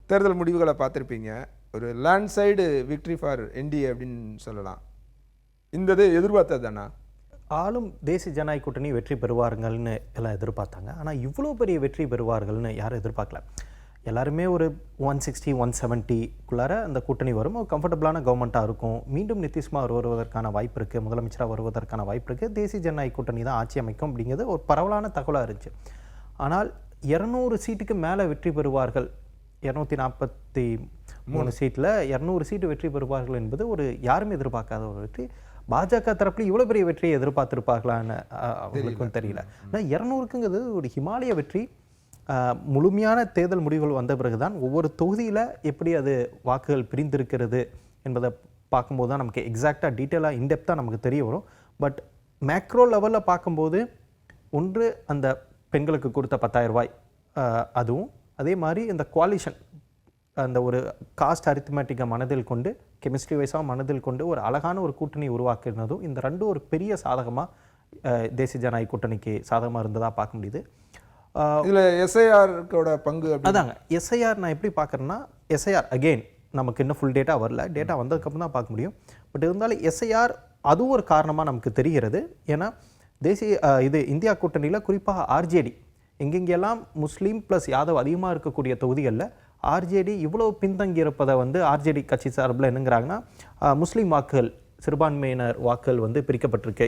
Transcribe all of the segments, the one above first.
தேர்தல் முடிவுகளை பார்த்துருப்பீங்க. ஒரு லேண்ட்சைடு விக்ட்ரி ஃபார் என்டிஏ அப்படின்னு சொல்லலாம். இந்த இது எதிர்பார்த்தது தானா? ஆளும் தேசிய ஜனநாயக கூட்டணி வெற்றி பெறுவார்கள்னு எல்லாம் எதிர்பார்த்தாங்க. ஆனால் இவ்வளோ பெரிய வெற்றி பெறுவார்கள்னு யாரும் எதிர்பார்க்கல. எல்லாருமே ஒரு 160 170க்குள்ளார அந்த கூட்டணி வரும், கம்ஃபர்டபுளான கவர்மெண்ட்டாக இருக்கும், மீண்டும் நிதிஷ்குமார் வருவதற்கான வாய்ப்பு இருக்குது, முதலமைச்சராக வருவதற்கான வாய்ப்பு இருக்குது, தேசிய ஜனநாயக கூட்டணி தான் ஆட்சி அமைக்கும் அப்படிங்கிறது ஒரு பரவலான தகவலாக இருந்துச்சு. ஆனால் 200 சீட்டுக்கு மேலே வெற்றி பெறுவார்கள், 243 சீட்டில் 200 சீட்டு வெற்றி பெறுவார்கள் என்பது ஒரு யாருமே எதிர்பார்க்காத ஒரு வெற்றி. பாஜக தரப்புல இவ்வளோ பெரிய வெற்றியை எதிர்பார்த்துருப்பாங்களான்னு அவங்களுக்கும் தெரியல. ஆனால் 200க்குங்கிறது ஒரு ஹிமாலய வெற்றி. முழுமையான தேர்தல் முடிவுகள் வந்த பிறகுதான் ஒவ்வொரு தொகுதியில் எப்படி அது வாக்குகள் பிரிந்திருக்கிறது என்பதை பார்க்கும்போது தான் நமக்கு எக்ஸாக்டாக டீட்டெயிலாக இன்டெப்த்தாக நமக்கு தெரிய வரும். பட் மேக்ரோ லெவலில் பார்க்கும்போது ஒன்று அந்த பெண்களுக்கு கொடுத்த 10,000 ரூபாய், அதுவும் அதே மாதிரி இந்த குவாலிஷன் அந்த ஒரு காஸ்ட் அரித்மெட்டிக்கை மனதில் கொண்டு, கெமிஸ்ட்ரி வைஸாக மனதில் கொண்டு ஒரு அழகான ஒரு கூட்டணி உருவாக்குனதும் இந்த ரெண்டும் ஒரு பெரிய சாதகமாக தேசிய ஜனநாயக கூட்டணிக்கு சாதகமாக இருந்ததாக பார்க்க முடியுது. இதில் எஸ்ஐஆரோட பங்கு அதாங்க. எஸ்ஐஆர் நான் எப்படி பார்க்குறேன்னா, எஸ்ஐஆர் அகெயின் நமக்கு இன்னும் ஃபுல் டேட்டா வரல, டேட்டா வந்ததுக்கப்புறம் தான் பார்க்க முடியும். பட் இருந்தாலும் எஸ்ஐஆர் அதுவும் ஒரு காரணமாக நமக்கு தெரிகிறது. ஏன்னா இது இந்தியா கூட்டணியில் குறிப்பாக ஆர்ஜேடி எங்கெங்கெல்லாம் முஸ்லீம் ப்ளஸ் யாதவ் அதிகமாக இருக்கக்கூடிய தொகுதிகளில் ஆர்ஜேடி இவ்வளோ பின்தங்கி இருப்பதை ஆர்ஜேடி கட்சி சார்பில் என்னங்கிறாங்கன்னா, முஸ்லீம் வாக்குகள் சிறுபான்மையினர் வாக்குகள் பிரிக்கப்பட்டிருக்கு,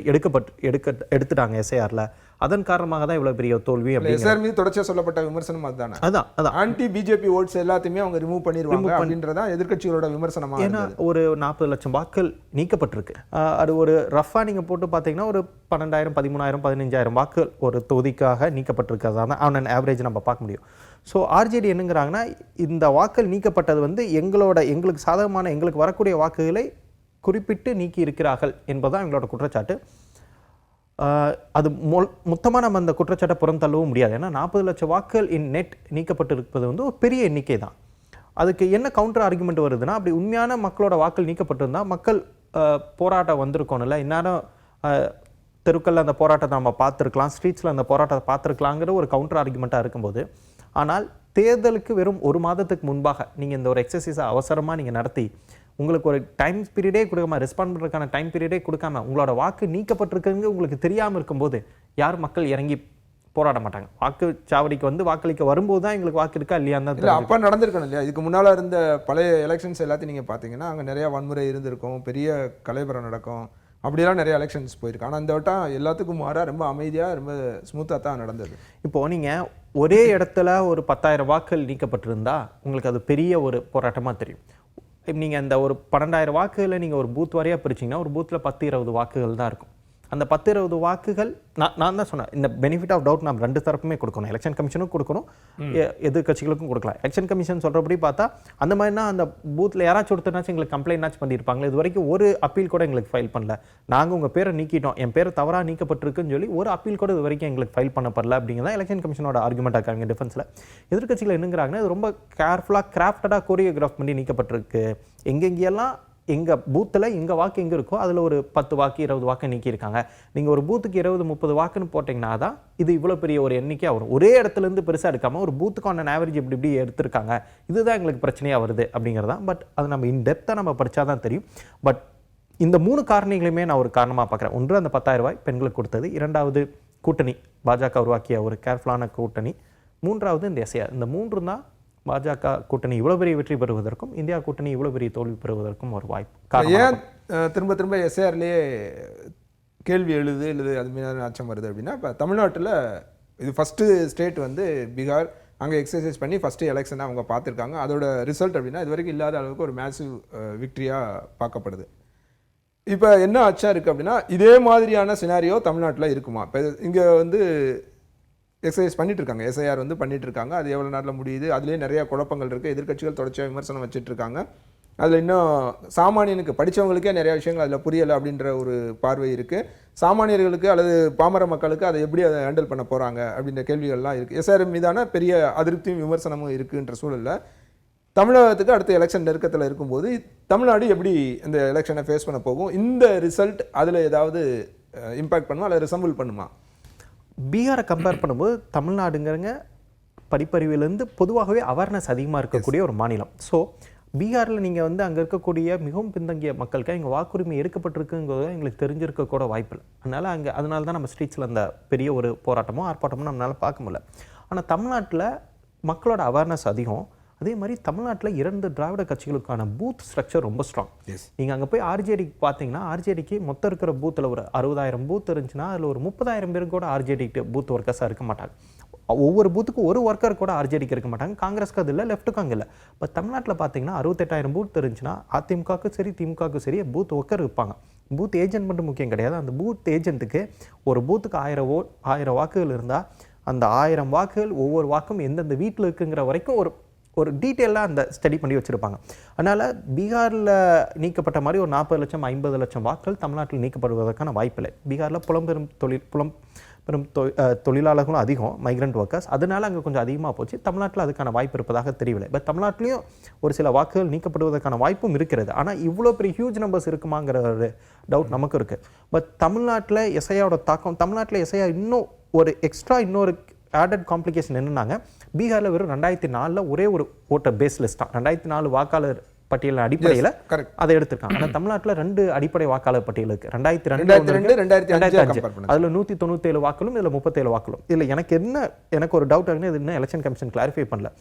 எடுத்துட்டாங்க எஸ்ஐஆரில். அதன் காரணமாக தான் இவ்வளோ பெரிய தோல்வி. எஸ்ஐஆர் மீது தொடர்ச்சியாக சொல்லப்பட்ட விமர்சனம் அதுதானே. அதான் ஆன்டி பிஜேபி ஓட்ஸ் எல்லாத்தையுமே அவங்க ரிமூவ் பண்ணிடுவாங்க அப்படின்றதா எதிர்க்கட்சிகளோட விமர்சனமாக. ஏன்னா ஒரு 40 லட்சம் வாக்குகள் நீக்கப்பட்டிருக்கு. அது ஒரு ரஃபாக நீங்கள் போட்டு பார்த்தீங்கன்னா ஒரு 12,000 13,000 15,000 வாக்குகள் ஒரு தொகுதிக்காக நீக்கப்பட்டிருக்கிறதா தான் ஆன் அன் ஆவரேஜ் நம்ம பார்க்க முடியும். ஸோ ஆர்ஜேடி என்னங்கிறாங்கன்னா, இந்த வாக்குகள் நீக்கப்பட்டது எங்களுக்கு சாதகமான எங்களுக்கு வரக்கூடிய வாக்குகளை குறிப்பிட்டு நீக்கி இருக்கிறார்கள் என்பதுதான் எங்களோட குற்றச்சாட்டு. அது மொத்தமாக நம்ம அந்த குற்றச்சாட்டை புறம் தள்ளவும் முடியாது. ஏன்னா 40 லட்சம் வாக்குகள் நெட் நீக்கப்பட்டிருப்பது ஒரு பெரிய எண்ணிக்கை தான். அதுக்கு என்ன கவுண்டர் ஆர்குமெண்ட் வருதுன்னா, அப்படி உண்மையான மக்களோட வாக்குகள் நீக்கப்பட்டிருந்தால் மக்கள் போராட்டம் வந்திருக்கோம்ல, இந்நேரம் தெருக்களில் அந்த போராட்டத்தை நம்ம பார்த்துருக்கலாம், ஸ்ட்ரீட்ஸில் அந்த போராட்டத்தை பார்த்துருக்கலாங்கிற ஒரு கவுண்டர் ஆர்குமெண்ட்டாக இருக்கும்போது, ஆனால் தேர்தலுக்கு வெறும் 1 மாதத்துக்கு முன்பாக நீங்கள் இந்த ஒரு எக்ஸசைஸை அவசரமாக நீங்கள் நடத்தி உங்களுக்கு ஒரு டைம் பீரியடே கொடுக்காம, ரெஸ்பாண்ட் பண்ணுறதுக்கான டைம் பீரியடே கொடுக்காம உங்களோட வாக்கு நீக்கப்பட்டிருக்குங்க உங்களுக்கு தெரியாமல் இருக்கும்போது யார் மக்கள் இறங்கி போராட மாட்டாங்க. வாக்குச்சாவடிக்கு வாக்களிக்க வரும்போது தான் எங்களுக்கு வாக்கு இருக்கா இல்லையா தான் அப்போ நடந்திருக்கணும் இல்லையா. இதுக்கு முன்னால் இருந்த பழைய எலெக்ஷன்ஸ் எல்லாத்தையும் நீங்கள் பார்த்தீங்கன்னா அங்கே நிறையா வன்முறை இருந்திருக்கும், பெரிய கலைபரம் நடக்கும், அப்படிலாம் நிறைய எலெக்ஷன்ஸ் போயிருக்கு. ஆனால் இந்த வட்டம் எல்லாத்துக்கும் மாறாக ரொம்ப அமைதியாக ரொம்ப ஸ்மூத்தாக தான் நடந்தது. இப்போது நீங்கள் ஒரே இடத்துல ஒரு 10,000 வாக்குகள் நீக்கப்பட்டிருந்தா உங்களுக்கு அது பெரிய ஒரு போராட்டமாக தெரியும். நீங்கள் அந்த ஒரு 12,000 வாக்குகளை நீங்கள் ஒரு பூத் வாரியாக பிரிச்சிங்கன்னா ஒரு பூத்தில் 10-20 வாக்குகள் தான் இருக்கும். அந்த 10-20 வாக்குகள் நான் தான் சொன்னேன், இந்த பெனிஃபிட் ஆஃப் டவுட் நம்ம 2 தரப்புமே கொடுக்கணும். எலெக்ஷன் கமிஷனுக்கும் கொடுக்கணும், எதிர்கட்சிகளுக்கும் கொடுக்கலாம். எலெக்ஷன் கமிஷன் சொல்கிறபடி பார்த்தா அந்த மாதிரினா அந்த பூத்தில் யாராச்சும் ஒருத்தனாச்சும் எங்களுக்கு கம்ப்ளைண்ட்னாச்சும் பண்ணியிருப்பாங்களே. இது வரைக்கும் ஒரு அப்பீல் கூட எங்களுக்கு ஃபைல் பண்ணல. நாங்கள் உங்கள் பேரை நீக்கிட்டோம், என் பேர் தவறாக நீக்கப்பட்டிருக்குன்னு சொல்லி ஒரு அப்பீல் கூட இது வரைக்கும் எங்களுக்கு ஃபைல் பண்ணப்படல அப்படிங்கிறதா எலெக்ஷன் கமிஷனோட ஆர்குமெண்ட்டாக இருக்காங்க டிஃபென்ஸில். எதிர்கட்சிகள் என்னங்கிறாங்கன்னா, இது ரொம்ப கேர்ஃபுல்லாக கிராஃப்டடாக கோரியோகிராஃப் பண்ணி நீக்கப்பட்டிருக்கு. எங்கெங்கெல்லாம் எங்கள் பூத்தில் எங்கள் வாக்கு எங்கே இருக்கோ அதில் ஒரு 10 வாக்கு 20 வாக்கு நீக்கியிருக்காங்க. நீங்கள் ஒரு பூத்துக்கு 20-30 வாக்குன்னு போட்டிங்கன்னா தான் இது இவ்வளோ பெரிய ஒரு எண்ணிக்கையாக வரும். ஒரே இடத்துலேருந்து பெருசாக எடுக்காமல் ஒரு பூத்துக்கான ஆவரேஜ் இப்படி எடுத்திருக்காங்க, இதுதான் எங்களுக்கு பிரச்சனையாக வருது அப்படிங்கிறதான். பட் அது நம்ம இன்டெப்த்தாக நம்ம படித்தா தான் தெரியும். பட் இந்த 3 காரணிகளையுமே நான் ஒரு காரணமாக பார்க்குறேன். ஒன்று அந்த 10,000 ரூபாய் பெண்களுக்கு கொடுத்தது, 2வது கூட்டணி பாஜக உருவாக்கிய ஒரு கேர்ஃபுல்லான கூட்டணி, 3வது இந்த எஸ்ஐஆர். இந்த 3 தான் பாஜக கூட்டணி இவ்வளோ பெரிய வெற்றி பெறுவதற்கும் இந்தியா கூட்டணி இவ்வளோ பெரிய தோல்வி பெறுவதற்கும் ஒரு வாய்ப்பு. ஏன் திரும்ப திரும்ப எஸ்ஐஆர்லேயே கேள்வி எழுது அது மீதான அச்சம் வருது அப்படின்னா, இப்போ தமிழ்நாட்டில் இது ஃபஸ்ட்டு ஸ்டேட் பீகார், அங்கே எக்ஸசைஸ் பண்ணி ஃபஸ்ட்டு எலெக்ஷனை அவங்க பார்த்துருக்காங்க. அதோட ரிசல்ட் அப்படின்னா இது வரைக்கும் இல்லாத அளவுக்கு ஒரு மேசிவ் விக்ட்ரியாக பார்க்கப்படுது. இப்போ என்ன அச்சம் இருக்குது அப்படின்னா, இதே மாதிரியான சினாரியோ தமிழ்நாட்டில் இருக்குமா? இப்போ இங்கே எக்ஸசைஸ் பண்ணிட்டு இருக்காங்க, எஸ்ஐஆர் பண்ணிட்டு இருக்காங்க. அது எவ்வளோ நாளில் முடியுது, அதுலேயே நிறைய குழப்பங்கள் இருக்குது. எதிர்க்கட்சிகள் தொடர்ச்சியாக விமர்சனம் வச்சுட்டு இருக்காங்க. அதில் இன்னும் சாமானியனுக்கு படித்தவங்களுக்கே நிறைய விஷயங்கள் அதில் புரியலை அப்படின்ற ஒரு பார்வை இருக்குது. சாமானியர்களுக்கு அல்லது பாமர மக்களுக்கு அதை எப்படி அதை ஹேண்டில் பண்ண போகிறாங்க அப்படின்ற கேள்விகள்லாம் இருக்குது. எஸ்ஐஆர் மீதான பெரிய அதிருப்தியும் விமர்சனமும் இருக்குன்ற சூழலில் தமிழகத்துக்கு அடுத்த எலெக்ஷன் நெருக்கத்தில் இருக்கும்போது தமிழ்நாடு எப்படி இந்த எலெக்ஷனை ஃபேஸ் பண்ண போகும்? இந்த ரிசல்ட் அதில் ஏதாவது இம்பேக்ட் பண்ணுமா அல்லது ரிசம்பிள் பண்ணுமா? பீகாரை கம்பேர் பண்ணும்போது தமிழ்நாடுங்கிறங்க படிப்பறிவிலிருந்து பொதுவாகவே அவேர்னஸ் அதிகமாக இருக்கக்கூடிய ஒரு மாநிலம். ஸோ பீகாரில் நீங்கள் வந்து அங்கே இருக்கக்கூடிய மிகவும் பின்தங்கிய மக்களுக்கு எங்கள் வாக்குரிமை எடுக்கப்பட்டிருக்குங்கிறது எங்களுக்கு தெரிஞ்சிருக்க கூட வாய்ப்பில்லை. அதனால தான் நம்ம ஸ்ட்ரீட்ஸில் அந்த பெரிய ஒரு போராட்டமோ ஆர்ப்பாட்டமோ நம்மளால பார்க்க முடியல. ஆனால் தமிழ்நாட்டில் மக்களோட அவேர்னஸ் அதிகம். அதே மாதிரி தமிழ்நாட்டில் 2 திராவிட கட்சிகளுக்கான பூத் ஸ்ட்ரக்சர் ரொம்ப ஸ்ட்ராங். நீங்கள் அங்கே போய் ஆர்ஜேடிக்கு பார்த்தீங்கன்னா ஆர்ஜேடிக்கு மொத்தம் இருக்கிற பூத்தில் ஒரு 60,000 பூத் இருந்துச்சுன்னா அதில் ஒரு 30,000 பேர் கூட ஆர்ஜேடிக்கு பூத் ஒர்க்கர்ஸாக இருக்க மாட்டாங்க. ஒவ்வொரு பூத்துக்கும் ஒரு ஒர்க்கர் கூட ஆர்ஜேடிக்கு இருக்க மாட்டாங்க. காங்கிரஸ்க்கு அது இல்லை, லெஃப்ட்டுக்கும் அங்கே இல்லை. இப்போ தமிழ்நாட்டில் பார்த்தீங்கன்னா 68,000 பூத் இருந்துச்சுன்னா அதிமுகவுக்கும் சரி திமுகவுக்கும் சரி பூத் ஒர்க்கர் இருப்பாங்க. பூத் ஏஜென்ட் மட்டும் முக்கியம் கிடையாது. அந்த பூத் ஏஜென்ட்டுக்கு ஒரு பூத்துக்கு 1000 வாக்குகள் இருந்தால் அந்த 1000 வாக்குகள் ஒவ்வொரு வாக்கும் எந்தெந்த வீட்டில் இருக்குங்கிற வரைக்கும் ஒரு டீட்டெயிலாக அந்த ஸ்டடி பண்ணி வச்சுருப்பாங்க. அதனால் பீகாரில் நீக்கப்பட்ட மாதிரி ஒரு 40 லட்சம் 50 லட்சம் வாக்குகள் தமிழ்நாட்டில் நீக்கப்படுவதற்கான வாய்ப்பில்லை. பீகாரில் புலம்பெறும் தொழிலாளர்களும் அதிகம், மைக்ரண்ட் ஒர்க்கர்ஸ். அதனால அங்கே கொஞ்சம் அதிகமாக போச்சு. தமிழ்நாட்டில் அதுக்கான வாய்ப்பு இருப்பதாக தெரியவில்லை. பட் தமிழ்நாட்டிலையும் ஒரு சில வாக்குகள் நீக்கப்படுவதற்கான வாய்ப்பும் இருக்கிறது. ஆனால் இவ்வளோ பெரிய ஹியூஜ் நம்பர்ஸ் இருக்குமாங்கிற ஒரு டவுட் நமக்கு இருக்குது. பட் தமிழ்நாட்டில் எஸ்ஐயோட தாக்கம், தமிழ்நாட்டில் எஸ்ஐயா இன்னும் இன்னொரு ஆடட் காம்ப்ளிகேஷன் என்னன்னாங்க, பீகாரில் வெறும் 2004 ஒரே ஒரு ஓட்டர் பேஸ் லிஸ்ட் தான், 2004 வாக்காளர் பட்டியல் அடிப்படையில் அதை எடுத்திருக்காங்க. ஆனால் தமிழ்நாட்டில் 2 அடிப்படை வாக்காளர் பட்டியல் இருக்கு. 2002 2005 அதில் 197 வாக்களும் இதில் 37 வாக்களும். இதில் எனக்கு ஒரு டவுட் ஆகுது, இது இன்னும் எலெக்ஷன் கமிஷன் கிளாரிஃபை பண்ணல.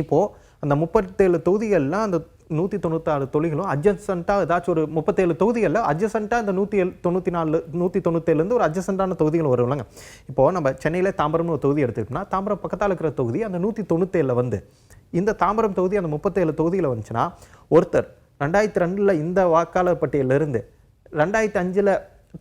இப்போது அந்த 37 தொகுதிகள்லாம் அந்த 196 தொகுதிகளும் அட்ஜசண்ட்டாக ஏதாச்சும் ஒரு 37 தொகுதிகளில் அட்ஜசண்ட்டாக இந்த 197 ஒரு அட்ஜசண்ட்டான தொகுதிகள் வருவாங்க. இப்போது நம்ம சென்னையில் தாம்பரம்னு ஒரு தொகுதி எடுத்துக்கிட்டோம்னா தாம்பரம் பக்கத்தால் இருக்கிற தொகுதி அந்த 197 வந்து இந்த தாம்பரம் தொகுதி அந்த 37 தொகுதியில் வந்துச்சுன்னா ஒருத்தர் 2002 இந்த வாக்காளர் பட்டியலிருந்து 2005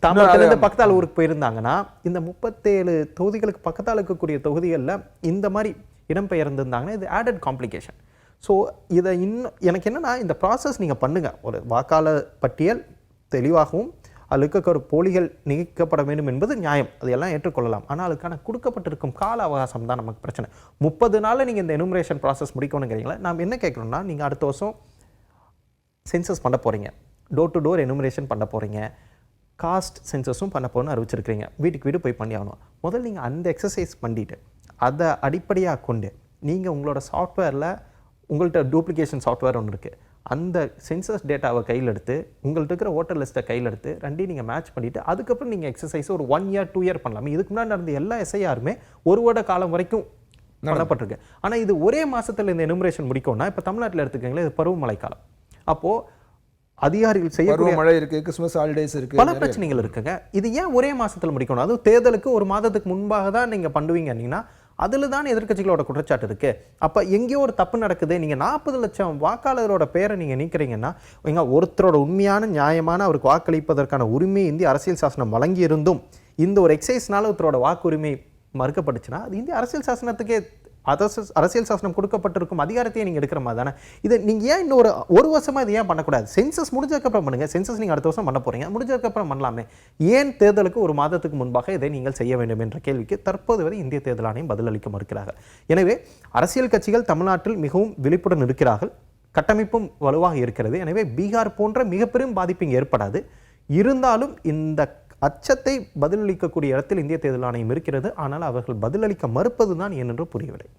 தாம்பரத்துலேருந்து பக்கத்தால் ஊருக்கு போயிருந்தாங்கன்னா இந்த 37 தொகுதிகளுக்கு பக்கத்தால் இருக்கக்கூடிய தொகுதிகளில் இந்த மாதிரி இடம்பெயர்ந்திருந்தாங்கன்னா இது ஆடட் காம்ப்ளிகேஷன். ஸோ இதை இன்னும் எனக்கு என்னென்னா இந்த ப்ராசஸ் நீங்கள் பண்ணுங்கள். ஒரு வாக்காளர் பட்டியல் தெளிவாகவும் அதில் இருக்க ஒரு போலிகள் நீக்கப்பட வேண்டும் என்பது நியாயம், அதையெல்லாம் ஏற்றுக்கொள்ளலாம். ஆனால் அதுக்கான கொடுக்கப்பட்டிருக்கும் கால அவகாசம் தான் நமக்கு பிரச்சனை. 30 நாளில் நீங்கள் இந்த எனுமரேஷன் ப்ராசஸ் முடிக்கணுங்கிறீங்களா? நாம் என்ன கேட்குறோம்னா, நீங்கள் அடுத்த வருஷம் சென்சஸ் பண்ண போகிறீங்க, டோர் டு டோர் எனுமரேஷன் பண்ண போகிறீங்க, காஸ்ட் சென்சஸும் பண்ண போகணும்னு அறிவிச்சிருக்கிறீங்க, வீட்டுக்கு வீடு போய் பண்ணி ஆகணும். முதல்ல நீங்கள் அந்த எக்ஸசைஸ் பண்ணிவிட்டு அதை அடிப்படையாக கொண்டு நீங்கள் உங்களோட சாஃப்ட்வேரில் உங்கள்கிட்ட டூப்ளிகேஷன் சாஃப்ட்வேர் ஒன்று இருக்குது, அந்த சென்சஸ் டேட்டாவை கையில் எடுத்து உங்கள்கிட்ட இருக்கிற ஓட்டர் லிஸ்ட்டை கையில் எடுத்து ரெண்டையும் நீங்கள் மேட்ச் பண்ணிவிட்டு அதுக்கப்புறம் நீங்கள் எக்ஸசைஸ் ஒரு 1 year 2 year பண்ணலாம். இதுக்கு முன்னாடி நடந்த எல்லா எஸ்ஐஆருமே 1 வருட காலம் வரைக்கும் பண்ணப்பட்டிருக்கு. ஆனால் இது ஒரே மாதத்தில் இந்த எனுமரேஷன் முடிக்கும்னா, இப்போ தமிழ்நாட்டில் எடுத்துக்கங்களேன், இது பருவமழை காலம். அப்போது அதிகாரிகள் செய்யக்கூடிய மழை இருக்கு, கிறிஸ்மஸ் ஹாலிடேஸ் இருக்கு, பல பிரச்சனைகள் இருக்குங்க. இது ஏன் ஒரே மாசத்துல முடிக்கணும்? அதுவும் தேர்தலுக்கு 1 மாதத்துக்கு முன்பாக தான் நீங்க பண்ணுவீங்க அப்படின்னா அதில் தான் எதிர்க்கட்சிகளோட குற்றச்சாட்டு இருக்கு. அப்போ எங்கேயோ ஒரு தப்பு நடக்குது. நீங்கள் 40 லட்சம் வாக்காளரோட பேரை நீங்கள் நீக்கிறீங்கன்னா, ஒருத்தரோட உண்மையான நியாயமான அவருக்கு வாக்களிப்பதற்கான உரிமை இந்திய அரசியல் சாசனம் வழங்கி இருந்தும் இந்த ஒரு எக்ஸைஸ்னால ஒருத்தரோட வாக்குரிமை மறுக்கப்படுச்சுன்னா அது இந்திய அரசியல் சாசனத்துக்கே அரசியல் சாசனம் கொடுக்கப்பட்டிருக்கும் அதிகாரத்தையே நீங்கள் எடுக்கிற மாதிரி தானே. இதை நீங்கள் ஏன் இன்னொரு 1 வருஷமாக இது ஏன் பண்ணக்கூடாது? சென்சஸ் முடிஞ்சதுக்கப்புறம் பண்ணுங்க. சென்சஸ் நீங்கள் அடுத்த வருஷம் பண்ண போகிறீங்க, முடிஞ்சதுக்கப்புறம் பண்ணலாமே. ஏன் தேர்தலுக்கு 1 மாதத்துக்கு முன்பாக இதை நீங்கள் செய்ய வேண்டும் என்ற கேள்விக்கு தற்போது வரை இந்திய தேர்தல் ஆணையம் பதிலளிக்க மறுக்கிறார்கள். எனவே அரசியல் கட்சிகள் தமிழ்நாட்டில் மிகவும் விழிப்புடன் இருக்கிறார்கள், கட்டமைப்பும் வலுவாக இருக்கிறது. எனவே பீகார் போன்ற மிகப்பெரும் பாதிப்பு இங்கே ஏற்படாது. இருந்தாலும் இந்த அச்சத்தை பதிலளிக்கக்கூடிய இடத்தில் இந்திய தேர்தல் ஆணையம் இருக்கிறது. ஆனால் அவர்கள் பதிலளிக்க மறுப்பது தான் ஏனென்று புரியவில்லை.